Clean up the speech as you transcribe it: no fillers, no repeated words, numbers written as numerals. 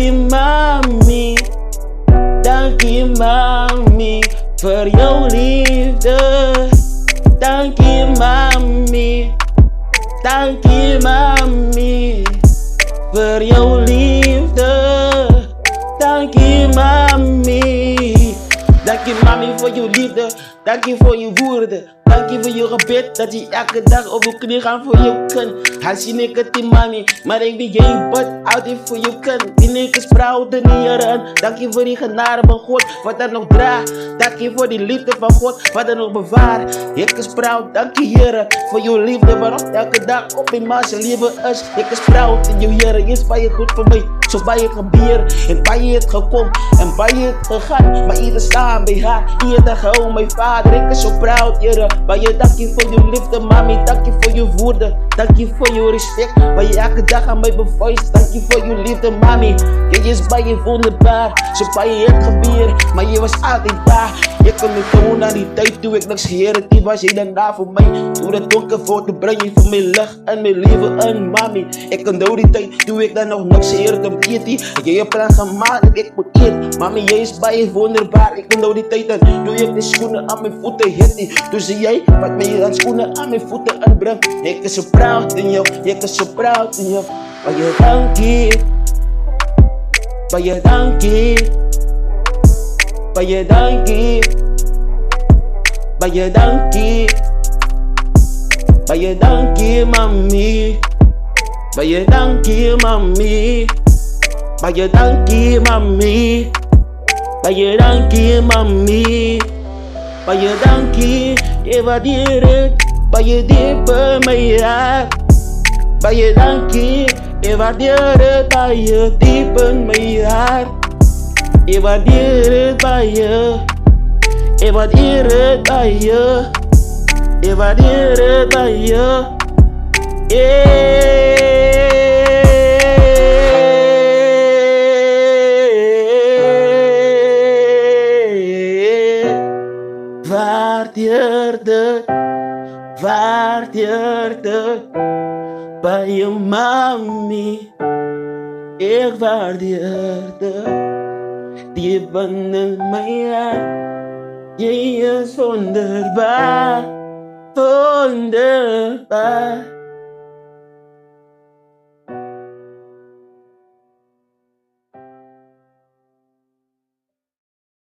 Dankie mami, dankie mami, voor jouw liefde. Dankie mami, dankie mami, voor jouw liefde. Dankie mami, dankie mami voor jouw liefde. Dankie voor je woorden, dankie voor je gebed. Dat je elke dag op je knie gaat voor je kind. Hij zie ik het in mami, maar ik weet jij bad altijd voor je kind. Die niks sprouwden in je rand. Dankie voor die genade van God, wat er nog draagt. Dankie voor die liefde van God, wat er nog bewaart. Ik sprouw, dankie Heer, voor je liefde waarop elke dag op in maas leven is. Ik sprouw in je Heer, is bij je goed voor mij. Zo bij je gebeer, en bij je het gekomen, en bij je het gegaan. Maar ieder staan bij haar, ieder gewoon mijn vader. Ik is zo proud, Heer. Bij je dankie voor je liefde, mami. Dankie voor je woorden, dankie voor je respect. Waar je elke dag aan mij bevoist. Dankie voor je liefde, mami. Je is bij je wonderbaar, zo bij je het gebeer. Maar je was altijd daar. Je kon me gewoon aan die tijd toen ik niks Heer. Die was je daarna voor mij. Toen het donker voor te brengen voor mijn licht en mijn leven en mami. Ik kon door die tijd toen ik dan nog niks Heer. Je hebt plan gemaakt dat ik moet eten. Mami, jij is bij je wonderbaar. Ik ben door die tijd en doe je de schoenen aan mijn voeten hit. Toen zie jij wat mij dan schoenen aan mijn voeten aanbrengt. Ik is zo proud in jou, ik is zo proud in jou. Maar je dankie, maar je dankie, maar je dankie, maar je dankie, maar je dankie mami, maar je dankie mami. Maar je dankie mami, maar je dankie mami, maar je dankie, je waardeer het, maar je diep in mijn hart. Maar je dankie, je waardeer het, maar je diep in mijn hart. Je waardeer het bij je, je waardeer het bij je, je waardeer het bij je, yeah. Waardeerde bij je mami. Ik waardeerde die in mijn hart. Je is wonderbaar, wonderbaar.